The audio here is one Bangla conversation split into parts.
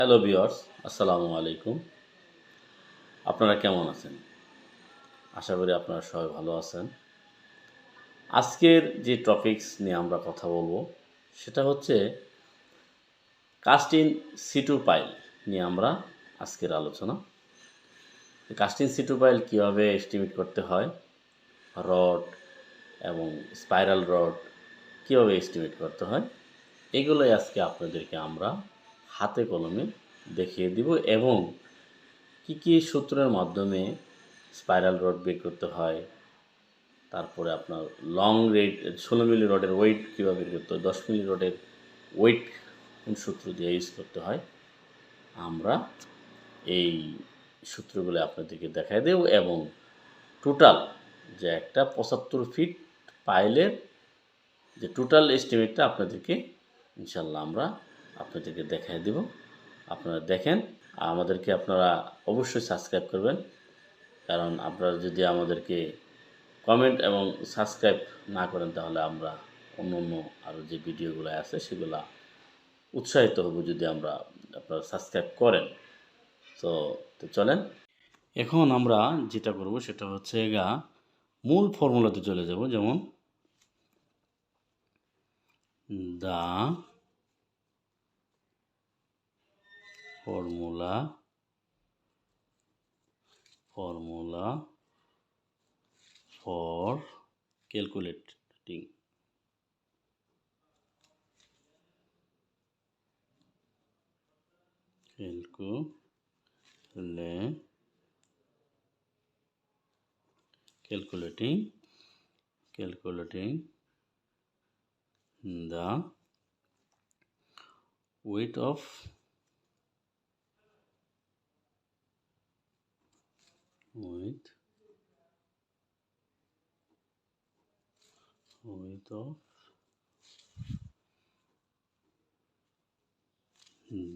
হ্যালো ভিউয়ার্স, আসসালামু আলাইকুম। আপনারা কেমন আছেন? আশা করি আপনারা সবাই ভালো আছেন। আজকের যে টপিকস নিয়ে আমরা কথা বলবো, সেটা হচ্ছে কাস্ট ইন সিটু পাইল নিয়ে আমরা আজকের আলোচনা। কাস্ট ইন সিটু পাইল কীভাবে এস্টিমেট করতে হয়, রড এবং স্পাইরাল রড কীভাবে এস্টিমেট করতে হয়, এগুলোই আজকে আপনাদেরকে আমরা হাতে কলমে দেখিয়ে দিব এবং কী কী সূত্রের মাধ্যমে স্পাইরাল রড বের করতে হয়, তারপরে আপনার লং রেড 16 মিলি রডের ওয়েট কীভাবে বের করতে হয়, 10 মিলি রডের ওয়েট কোন সূত্র দিয়ে ইউজ করতে হয়, আমরা এই সূত্রগুলো আপনাদেরকে দেখায় দেব এবং টোটাল যে একটা 75 ফিট পাইলের যে টোটাল এস্টিমেটটা আপনাদেরকে ইনশাল্লাহ আমরা আপনাদেরকে দেখায় দেব। আপনারা দেখেন, আমাদেরকে আপনারা অবশ্যই সাবস্ক্রাইব করবেন, কারণ আপনারা যদি আমাদেরকে কমেন্ট এবং সাবস্ক্রাইব না করেন তাহলে আমরা অন্য আরও যে ভিডিওগুলো আছে সেগুলো উৎসাহিত হব যদি আপনারা সাবস্ক্রাইব করেন। তো চলেন, এখন আমরা যেটা করব সেটা হচ্ছে মূল ফর্মুলাতে চলে যাব। যেমন the formula for calculating the weight of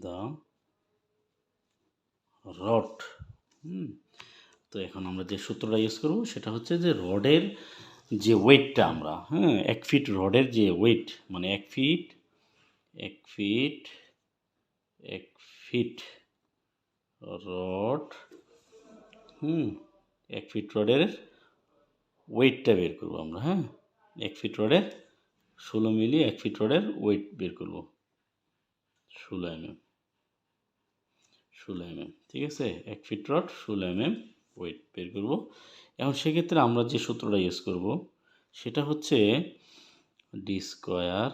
the rod. তো এখন আমরা যে সূত্রটা ইউজ করব সেটা হচ্ছে যে রডের যে ওয়েটটা আমরা, 1 ফিট রডের যে ওয়েট, মানে 1 ফিট রড, 1 ফিট রডের ওয়েটটা বের করব আমরা। 1 ফিট রডের 16 মিলি 1 ফিট রডের ওয়েট বের করব, 16 mm, ঠিক আছে। 1 ফিট রড 16 mm ওয়েট বের করব। এখন সেক্ষেত্রে আমরা যে সূত্রটা ইউজ করব সেটা হচ্ছে ডি স্কোয়ার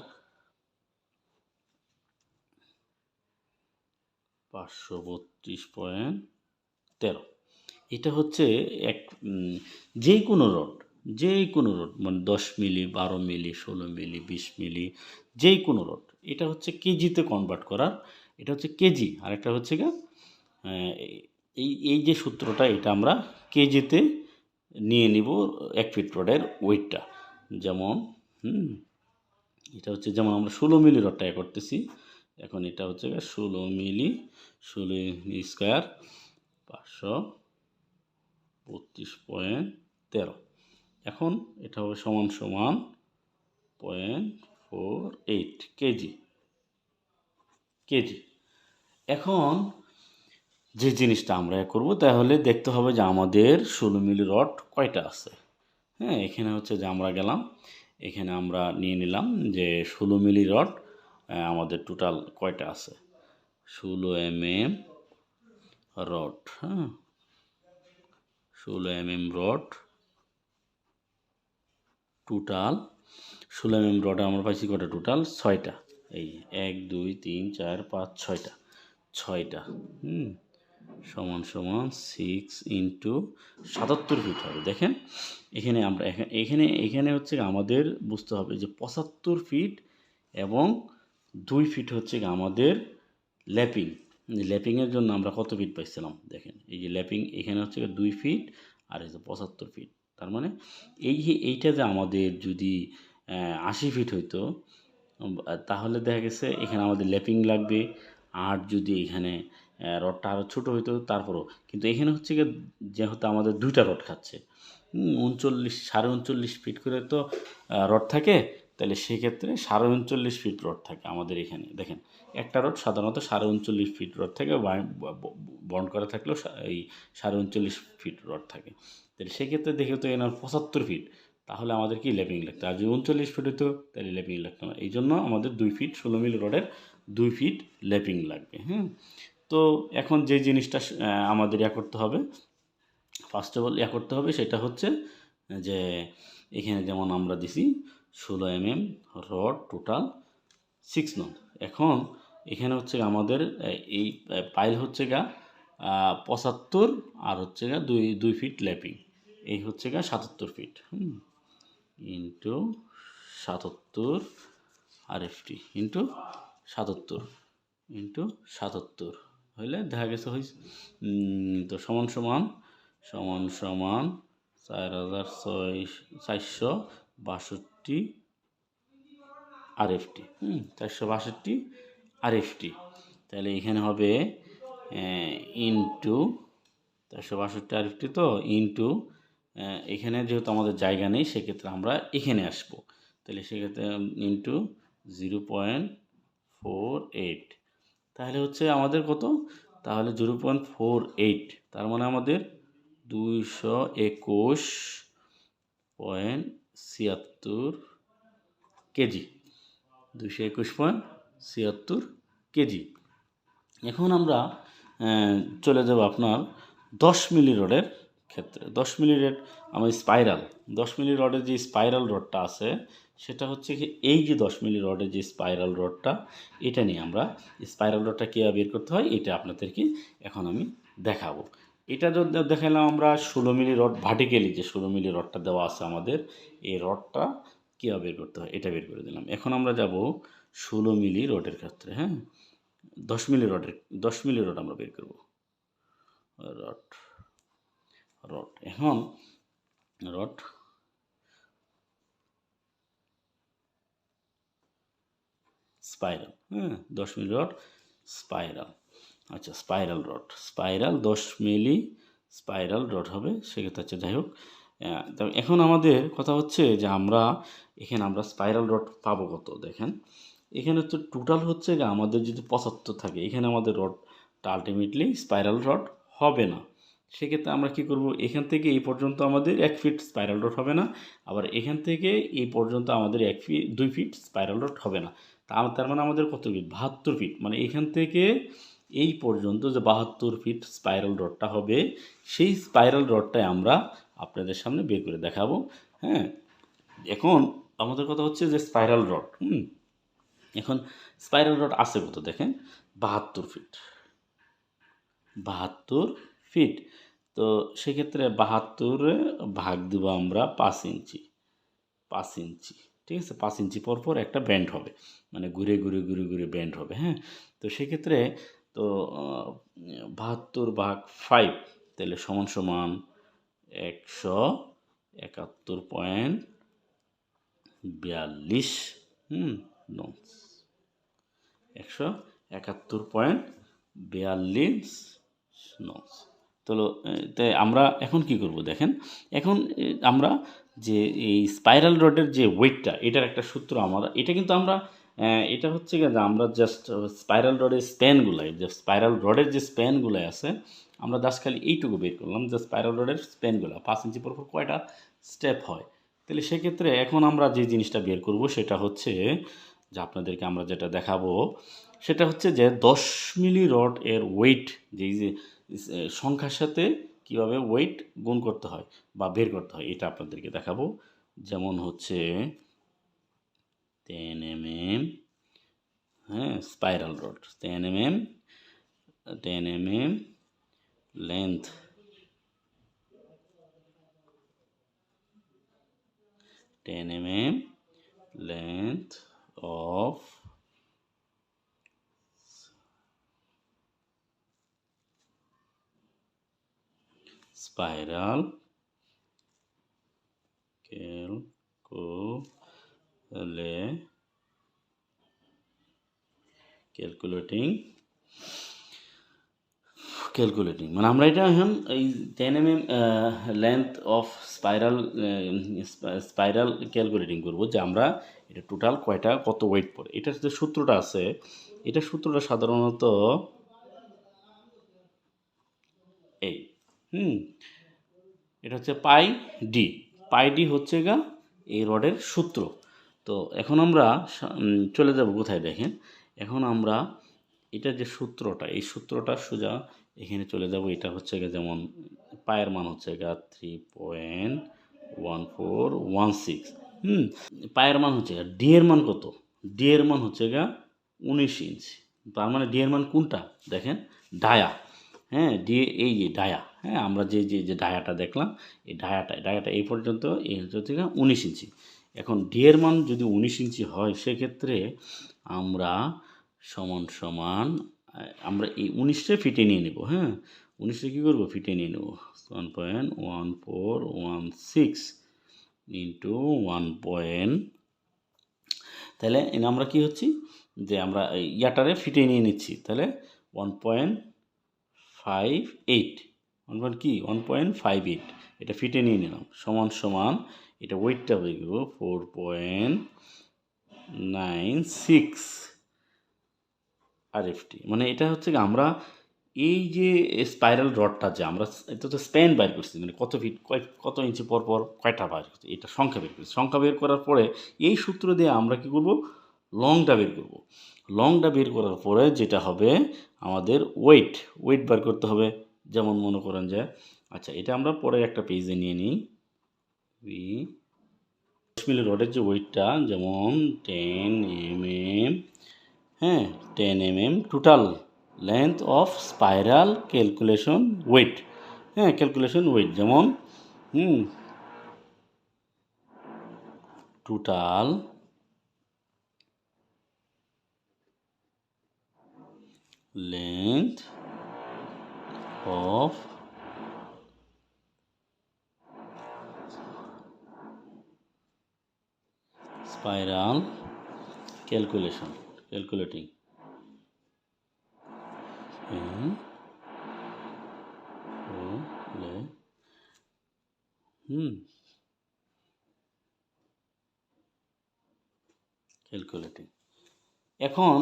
532.13। এটা হচ্ছে যে কোনো রড মানে 10 মিলি, 12 মিলি, 16 মিলি, 20 মিলি, যেই কোনো রড, এটা হচ্ছে কেজিতে কনভার্ট করার, এটা হচ্ছে কেজি। আর একটা হচ্ছে এই যে সূত্রটা, এটা আমরা কেজিতে নিয়ে নিব 1 ফিট রডের ওয়েটটা। যেমন এটা হচ্ছে, যেমন আমরা 16 মিলি রডটা করতেছি, এখন এটা হচ্ছে 16 মিলি স্কোয়ার 532.13। এখন এটা হবে সমান 0.48 কেজি। এখন যে জিনিসটা আমরা করব, তাহলে দেখতে হবে যে আমাদের 16 মিলি রড কয়টা আছে। এখানে হচ্ছে যে আমরা গেলাম, এখানে আমরা নিয়ে নিলাম যে 16 মিলি রড আমাদের টোটাল কয়টা আছে। 16 mm rod, 16 mm rod total, 16 mm রডে আমরা পাইছি কয়টা, টোটাল 6টা। এই 1 2 3 4 5 6টা সমান 6 ইন্টু 77 ফিট হবে। দেখেন এখানে আমরা এখানে হচ্ছে আমাদের বুঝতে হবে যে 75 ফিট এবং 2 ফিট হচ্ছে আমাদের ল্যাপিংয়ের জন্য আমরা কত ফিট পাইছিলাম। দেখেন এই যে ল্যাপিং এখানে হচ্ছে 2 ফিট আর এই যে 75 ফিট। তার মানে এইটা যে আমাদের যদি 80 ফিট হইতো, তাহলে দেখা গেছে এখানে আমাদের ল্যাপিং লাগবে। আর যদি এখানে রডটা আরও ছোটো হইতো তারপরও, কিন্তু এখানে হচ্ছে যেহেতু আমাদের 2টা রড খাচ্ছে, 39 সাড়ে 39 ফিট করে তো রড থাকে, তাহলে সেক্ষেত্রে 39.5 ফিট রড থাকে আমাদের এখানে। দেখেন একটা রড সাধারণত 39.5 ফিট রড থেকে বন্ড করা থাকলেও এই 39.5 ফিট রড থাকে। তাহলে সেক্ষেত্রে দেখে তো এনার 75 ফিট, তাহলে আমাদের কি ল্যাপিং লাগতো। আর যদি 39 ফিট হতো তাহলে ল্যাপিং লাগতো না। এই জন্য আমাদের 2 ফিট 16 মিলি রডের 2 ফিট ল্যাপিং লাগবে। হ্যাঁ, তো এখন যে জিনিসটা আমাদের করতে হবে, ফার্স্ট অফ অল করতে হবে সেটা হচ্ছে যে এখানে যেমন আমরা দিছি 16 রড টোটাল 6 নট। এখন এখানে হচ্ছে আমাদের এই পাইল হচ্ছে 75 আর হচ্ছে 2 ফিট ল্যাপিং, এই হচ্ছে 77 fit into 77 RFT into 77 into 77 হইলে দেখা গেছে হয়েছে তো সমান সমান 4462 RFT 462 RFT। তাহলে এখানে হবে ইন্টু 462 RFT তো ইন্টু এখানে যেহেতু আমাদের জায়গা নেই সেক্ষেত্রে আমরা এখানে আসবো। তাহলে সেক্ষেত্রে ইন্টু 0.48, তাহলে হচ্ছে আমাদের কত, তাহলে 0.48, তার মানে আমাদের 221.76 কেজি, 221.76 কেজি। এখন আমরা চলে যাব আপনার 10 মিলি রডের ক্ষেত্রে। 10 মিলি রড আমার স্পাইরাল, 10 মিলি রডের যে স্পাইরাল রডটা আছে সেটা হচ্ছে কি এই যে 10 মিলি রডের যে স্পাইরাল রডটা, এটা নিয়ে আমরা স্পাইরাল রডটা কীভাবে বের করতে হয় এটা আপনাদেরকে এখন আমি দেখাবো। এটা যদি দেখালাম আমরা 16 মিলি রড ভার্টিক্যালি, যে 16 মিলি রডটা দেওয়া আছে আমাদের, এই রডটা কীভাবে বের করতে হয় এটা বের করে দিলাম। এখন আমরা যাব 16 মিলি রডের ক্ষেত্রে। হ্যাঁ, 10 মিলি রড আমরা বের করব। রড এখন rod spiral, 10 milli rod spiral. আচ্ছা, spiral rod, spiral 10 milli spiral rod হবে সেক্ষেত্রে। আচ্ছা, যাই হোক, এখন আমাদের কথা হচ্ছে যে এখানে আমরা স্পাইরাল রড পাবো কত। দেখেন এখানে তো টোটাল হচ্ছে আমাদের যদি 75 থাকে, এখানে আমাদের রডটা আলটিমেটলি স্পাইরাল রড হবে না। সেক্ষেত্রে আমরা কি করব, এখান থেকে এই পর্যন্ত আমাদের 1 ফিট স্পাইরাল রড হবে না, আবার এখান থেকে এই পর্যন্ত আমাদের 2 ফিট স্পাইরাল রড হবে না। তার মানে আমাদের কত ফিট, 72 ফিট। মানে এখান থেকে এই পর্যন্ত যে 72 ফিট স্পাইরাল রডটা হবে, সেই স্পাইরাল রডটাই আমরা আপনাদের সামনে বের করে দেখাবো। হ্যাঁ, এখন আমাদের কথা হচ্ছে যে স্পাইরাল রড, এখন স্পাইরাল রড আছে কত দেখেন, 72 ফিট, 72 ফিট। তো সেক্ষেত্রে 72 ভাগ দেবো আমরা 5 ইঞ্চি, 5 ইঞ্চি, ঠিক আছে। 5 ইঞ্চি পর পর একটা ব্যান্ড হবে, মানে ঘুরে ঘুরে ঘুরে ঘুরে ব্যান্ড হবে। হ্যাঁ, তো সেক্ষেত্রে তো 72 ভাগ 5 তাহলে সমান সমান 171.42 নন্স, 171.42 নন্স। তো তাই আমরা এখন কি করব দেখেন, এখন আমরা যে এই স্পাইরাল রডের যে ওয়েটটা, এটার একটা সূত্র আমরা, এটা কিন্তু আমরা এটা হচ্ছে যে আমরা জাস্ট স্পাইরাল রডের স্প্যানগুলাই, যে স্পাইরাল রডের যে স্প্যানগুলাই আছে, আমরা জাস্ট খালি এইটুকু বের করলাম যে স্পাইরাল রডের স্প্যানগুলো 5 ইঞ্চি পর পর কয়টা স্টেপ হয়। তাহলে সেক্ষেত্রে এখন আমরা যে জিনিসটা বের করব সেটা হচ্ছে যে আপনাদেরকে আমরা যেটা দেখাবো সেটা হচ্ছে যে 10 মিলি রড এর ওয়েট, যে সংখ্যার সাথে কিভাবে ওয়েট গুণ করতে হয় বা বের করতে হয় এটা আপনাদেরকে দেখাবো। যেমন হচ্ছে 10 হ্যাঁ, spiral rod 10 length, 10 length of spiral calculating calculating, মানে আমরা এটা এখন এই 10 mm length of spiral calculating করব, যে আমরা এটা টোটাল কত ওয়েট পড়ে। এটার যে সূত্রটা আছে, এটা সূত্রটা সাধারণত এই এটা হচ্ছে পাই ডি হচ্ছে এই রডের সূত্র। তো এখন আমরা চলে যাব কোথায় দেখেন, এখন আমরা এটা যে সূত্রটা, এই সূত্রটা সোজা এখানে চলে যাব। এটা হচ্ছে যেমন পায়ের মান হচ্ছে 3.1416, পায়ের মান হচ্ছে ডি এর মান কত, ডি এর মান হচ্ছে 19 ইঞ্চি। তার মানে ডি এর মান কোনটা দেখেন, ডায়া, হ্যাঁ ডি, এই যে ডায়া, হ্যাঁ আমরা যে যে যে ডায়াটা দেখলাম, এই ডায়াটা এই পর্যন্ত, এই হচ্ছে 19 ইঞ্চি। এখন ডি এর মান যদি 19 ইঞ্চি হয়, সেক্ষেত্রে আমরা সমান আমরা এই 19টা ফিটে নিয়ে নেব। হ্যাঁ 19টা কী করবো, ফিটে নিয়ে নেব। 1.1416 ইন্টু 1. তাহলে আমরা কি হচ্ছি, যে আমরা ইয়াটারে ফিটে নিয়ে নিচ্ছি। তাহলে 1.58, 1.58 এটা ফিটে নিয়ে নিলাম, সমান এটা ওয়েটটা হয়ে গেল 4.96 RFT। মানে এটা হচ্ছে আমরা এই যে স্পাইরাল রডটা, যে আমরা এটা তো স্প্যান বাইর করছি, মানে কত ফিট কত ইঞ্চি পর কয়টা বাইর করছি, এটা সংখ্যা বের করছি। সংখ্যা বের করার পরে এই সূত্র দিয়ে আমরা কি করব, লংটা বের করব। লংটা বের করার পরে যেটা হবে, আমাদের ওয়েট বার করতে হবে। যেমন মনে করেন যে, আচ্ছা এটা আমরা পরে একটা পেজে নিয়ে নিই। 10 মিলি রডের যে ওয়েটটা, যেমন 10 mm, হ্যাঁ 10 mm total length of spiral calculation weight, হ্যাঁ ক্যালকুলেশন ওয়েট, যেমন total length of spiral calculating calculating. এখন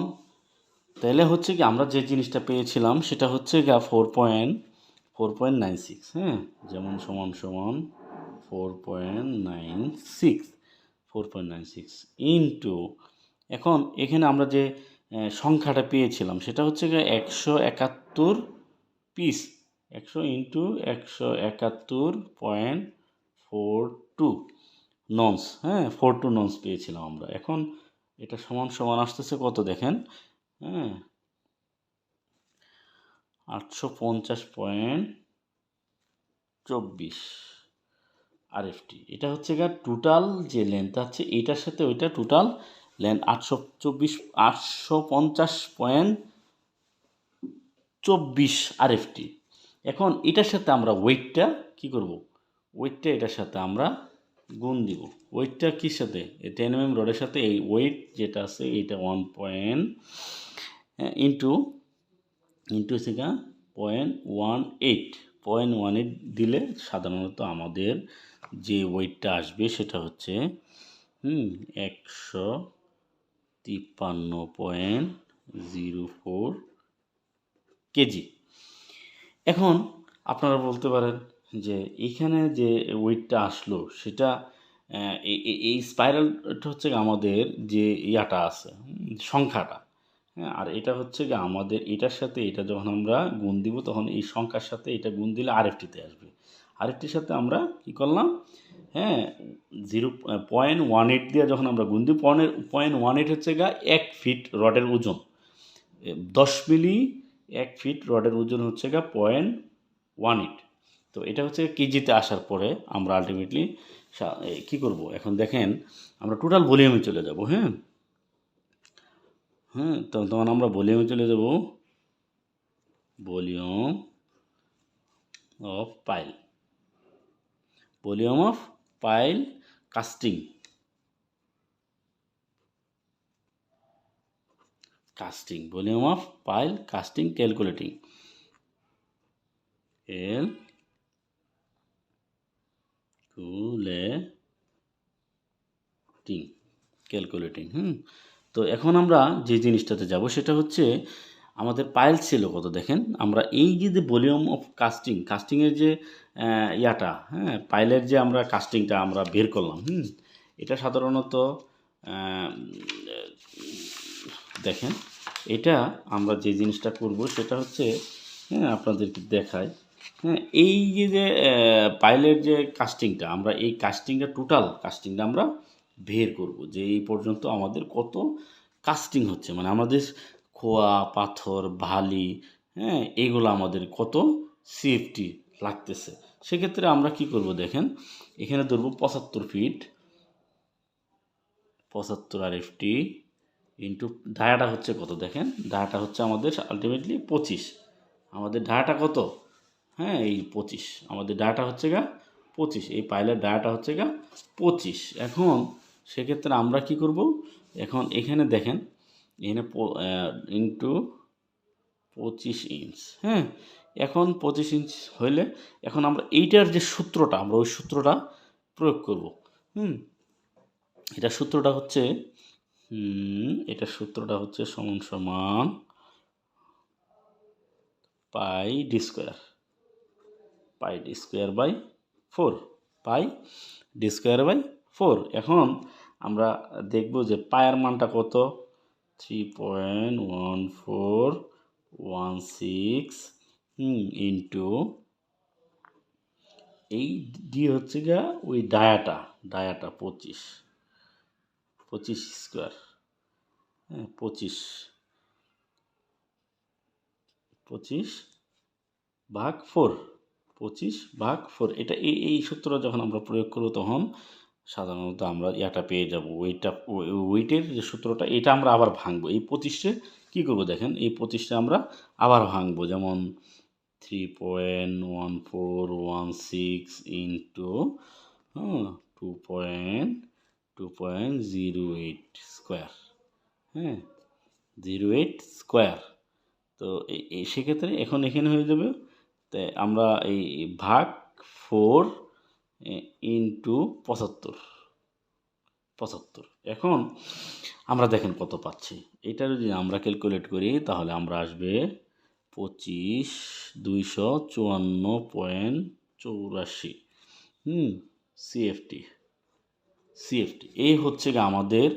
তাহলে হচ্ছে কি, আমরা যে জিনিসটা পেয়েছিলাম সেটা হচ্ছে 4.96, হ্যাঁ যেমন সমান 4.96 ইন্টু, এখন এখানে আমরা যে সংখ্যাটা পেয়েছিলাম সেটা হচ্ছে 171 পিস, 100 ইন্টু 171.42 নন্স, হ্যাঁ 42 নন্স পেয়েছিলাম আমরা। এখন এটা সমান আসতেছে কত দেখেন, হ্যাঁ 850.24 RFT। এটা হচ্ছে টোটাল যে লেন্থ আছে, এইটার সাথে ওইটা টোটাল লেন্থ 850.24 RFT। এখন এটার সাথে আমরা ওয়েটটা কি করব, ওয়েটটা এটার সাথে আমরা গুণ দিব। ওয়েটটা কির সাথে, 10 mm রডের সাথে এই ওয়েট যেটা আছে এইটা 1 ইন্টু হচ্ছে 0.18 দিলে সাধারণত আমাদের যে ওয়েটটা আসবে সেটা হচ্ছে 153.04 কেজি। এখন আপনারা বলতে পারেন যে এইখানে যে ওয়েটটা আসলো সেটা এই স্পাইরালটা হচ্ছে আমাদের যে ইয়াটা আছে, সংখ্যাটা, হ্যাঁ আর এটা হচ্ছে আমাদের এটার সাথে এটা যখন আমরা গুণ দিব, তখন এই সংখ্যার সাথে এটা গুণ দিলে আরএফটিতে আসবে। আরএফটির সাথে আমরা কি করলাম, হ্যাঁ 0.18 দিয়ে যখন আমরা গুণ দিই, 0.18 হচ্ছে 1 ফিট রডের ওজন, 10 মিলি 1 ফিট রডের ওজন হচ্ছে 0.18। তো এটা হচ্ছে কেজিতে আসার পরে আমরা আলটিমেটলি কী করব, এখন দেখেন আমরা টোটাল ভলিউমে চলে যাব। তখন আমরা ভলিউমে চলে যাব, volume of pile casting, volume of pile casting calculating. Calculating. তো এখন আমরা যে জিনিসটাতে যাব সেটা হচ্ছে আমাদের পাইল ছিল কত দেখেন। আমরা এই যে ভলিউম অফ কাস্টিংয়ের যে পাইলের যে আমরা কাস্টিংটা আমরা বের করলাম। এটা সাধারণত দেখেন, এটা আমরা যে জিনিসটা করব সেটা হচ্ছে, আপনাদেরকে দেখায়। এই যে পাইলের যে কাস্টিংটা, আমরা এই কাস্টিংটা টোটাল কাস্টিংটা আমরা বের করব যে এই পর্যন্ত আমাদের কত কাস্টিং হচ্ছে, মানে আমাদের খোয়া পাথর বালি, এইগুলো আমাদের কত সিএফটি লাগতেছে। সেক্ষেত্রে আমরা কি করব দেখেন, এখানে ধরবো 75 ফিট, 75 RFT ইন্টু ডায়াটা হচ্ছে কত দেখেন, ডায়াটা হচ্ছে আমাদের আলটিমেটলি 25। আমাদের ডায়াটা কত, এই 25 আমাদের ডায়াটা হচ্ছে 25, এই পাইলের ডায়াটা হচ্ছে 25। এখন সেক্ষেত্রে আমরা কি করব, এখন এখানে দেখেন, এখানে ইন্টু 25 ইঞ্চ। এখন 25 ইঞ্চ হইলে এখন আমরা এইটার যে সূত্রটা, আমরা ওই সূত্রটা প্রয়োগ করব। এটা সূত্রটা হচ্ছে সমান সমান pi D square by 4, pi D square by 4। এখন আমরা দেখব যে পায়ের মানটা কত, 3.1416 ইন্টু এই ডি হচ্ছে ওই ডায়াটা 25 স্কোয়ার, 25 ভাগ 4, 25 ভাগ 4। এটা এই সূত্র যখন আমরা প্রয়োগ করব তখন সাধারণত আমরা পেয়ে যাব, ওয়েটের যে সূত্রটা, এটা আমরা আবার ভাঙবো। এই 25-এ কী করবো দেখেন, এই 25-টা আমরা আবার ভাঙবো, যেমন 3.1416 ইন্টু 2.08 স্কোয়ার, 08 স্কোয়ার। তো সেক্ষেত্রে এখন এখানে হয়ে যাবে, তাই আমরা এই ভাগ 4 ইন্টু 75। এখন আমরা দেখেন কত পাচ্ছি, এটা যদি আমরা ক্যালকুলেট করি তাহলে আমরা আসবে 25,254.84 সিএফটি। এই হচ্ছে আমাদের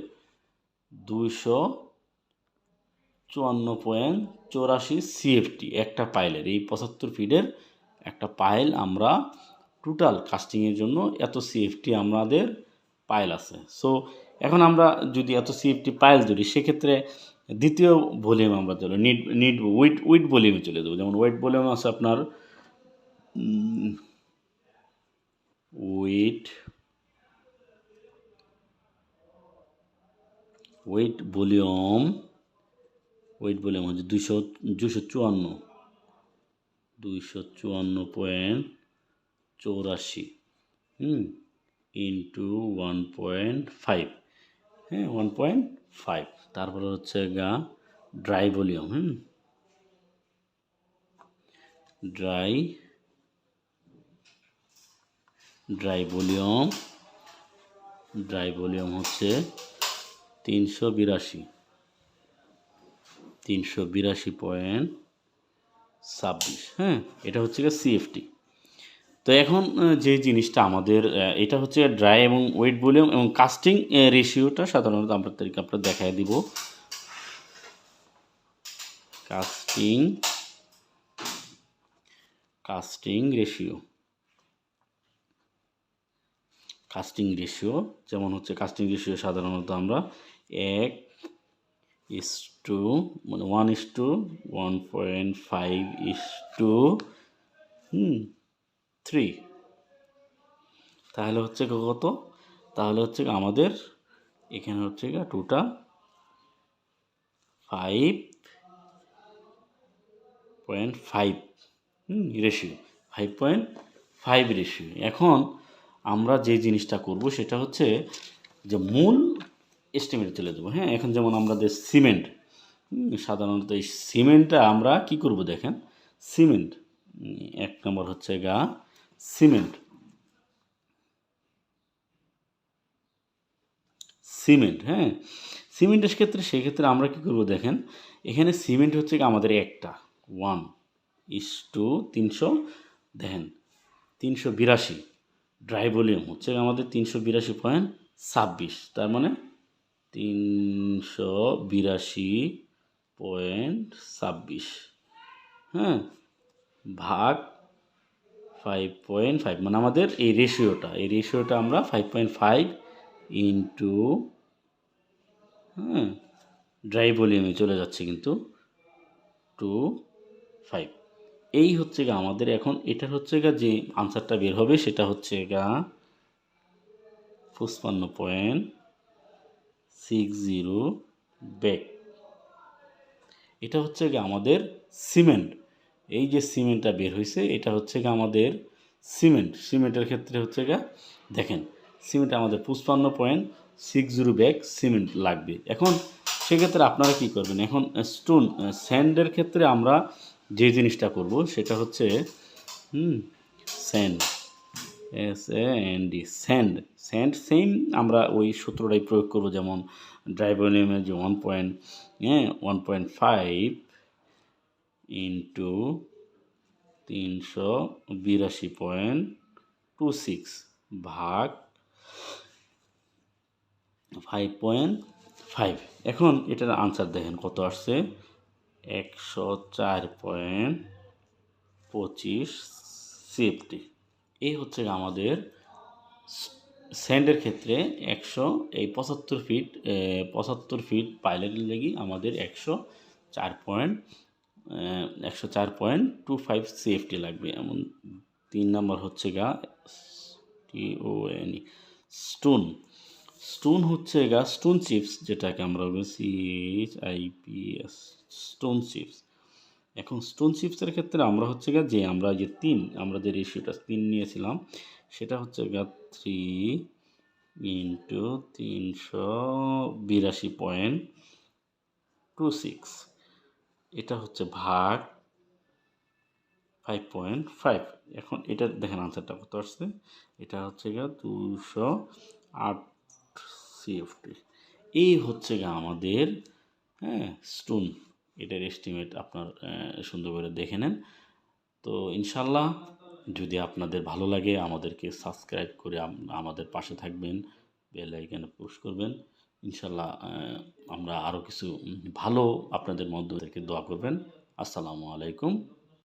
254.84 সিএফটি একটা পাইলের। এই 75 ফিটের একটা পাইল আমরা টোটাল কাস্টিংয়ের জন্য এত সিএফটি আমাদের পাইল আছে। সো এখন আমরা যদি এত সিএফটি পাইল ধরি, সেক্ষেত্রে দ্বিতীয় ভলিউম আমরা ধরো নিড উইট ভলিউমে চলে যাবো। যেমন ওয়েট ভলিউম আছে আপনার ওয়েট ভলিউম হচ্ছে 254.84 ইন্টু 1.5, 1.5। তারপরে হচ্ছে ড্রাই ভলিউম, ড্রাই ভলিউম হচ্ছে 382.26। এটা হচ্ছে সিএফটি। তো এখন যে জিনিসটা আমাদের, এটা হচ্ছে ড্রাই এবং ওয়েট ভলিউম এবং কাস্টিং রেশিওটা সাধারণত আপনাদেরকে দেখায় দিব। কাস্টিং রেশিও যেমন হচ্ছে, কাস্টিং রেশিও সাধারণত আমরা 1:1.5:3। তাহলে হচ্ছে কত, তাহলে হচ্ছে আমাদের এখানে হচ্ছে টোটাল 5.5 রেশিও, 5.5 রেশিও। এখন আমরা যে জিনিসটা করব সেটা হচ্ছে যে মূল এস্টিমেট চলে দেবো। এখন যেমন আমাদের সিমেন্ট, সাধারণত এই সিমেন্টটা আমরা কি করব দেখেন, সিমেন্ট এক নম্বর হচ্ছে গা সিমেন্ট। সিমেন্ট, হ্যাঁ, সিমেন্টের ক্ষেত্রে সেক্ষেত্রে আমরা কী করবো দেখেন, এখানে সিমেন্ট হচ্ছে গিয়ে আমাদের একটা 1:300, দেখেন 382, ড্রাই ভলিউম হচ্ছে আমাদের 382.26, তার মানে 382.26, হ্যাঁ, ভাগ 5.5, মানে আমাদের এই রেশিওটা আমরা 5.5 ইন্টু, হ্যাঁ, ড্রাই ভলিউমে চলে যাচ্ছে কিন্তু 2.5। এই হচ্ছে গা আমাদের এখন, এটার হচ্ছে গা যে আনসারটা বের হবে সেটা হচ্ছে গা 55.60 বেগ। এটা হচ্ছে গা আমাদের সিমেন্ট। এই যে সিমেন্টটা বের হয়েছে এটা হচ্ছে গা আমাদের সিমেন্টের ক্ষেত্রে হচ্ছে গা দেখেন, সিমেন্ট আমাদের 55.60 ব্যাগ সিমেন্ট লাগবে। এখন সেক্ষেত্রে আপনারা কি করবেন, এখন স্যান্ডের ক্ষেত্রে আমরা যে জিনিসটা করব সেটা হচ্ছে স্যান্ড, SAND, স্যান্ড সেম আমরা ওই সূত্রটাই প্রয়োগ করব, যেমন ড্রাই ভলিউমের যে 1.5 ইন্টু 382.26 ভাগ 5.5। এখন এটার আনসার দেখেন কত আসছে, 104.25 CFT। এই হচ্ছে আমাদের স্যান্ডের ক্ষেত্রে 75 ফিট পাইলেটের লেগে আমাদের 104.25 CFT লাগবে। এমন 3 নম্বর হচ্ছে গা TONE, স্টোন হচ্ছে গা স্টোন চিপস, যেটাকে আমরা বলছি CHIPS, স্টোন চিপস। এখন স্টোন চিপসের ক্ষেত্রে আমরা হচ্ছে গা যে আমরা যে আমরা যে রেশিওটা 3 নিয়েছিলাম সেটা হচ্ছে গা 3 ইন্টু 382.26, এটা হচ্ছে ভাগ 5.5। এখন এটা দেখেন আনসারটা কত আসছে, এটা হচ্ছে গা 208 CFT। এই হচ্ছে গা আমাদের, হ্যাঁ, স্টোন, এটার এস্টিমেট আপনার সুন্দর করে দেখে নেন। তো ইনশাল্লাহ যদি আপনাদের ভালো লাগে আমাদেরকে সাবস্ক্রাইব করে আমাদের পাশে থাকবেন, বেল আইকনে পুশ করবেন। ইনশাল্লাহ আমরা আরও কিছু ভালো আপনাদের মধ্যে থেকে দোয়া করবেন। আসসালামু আলাইকুম।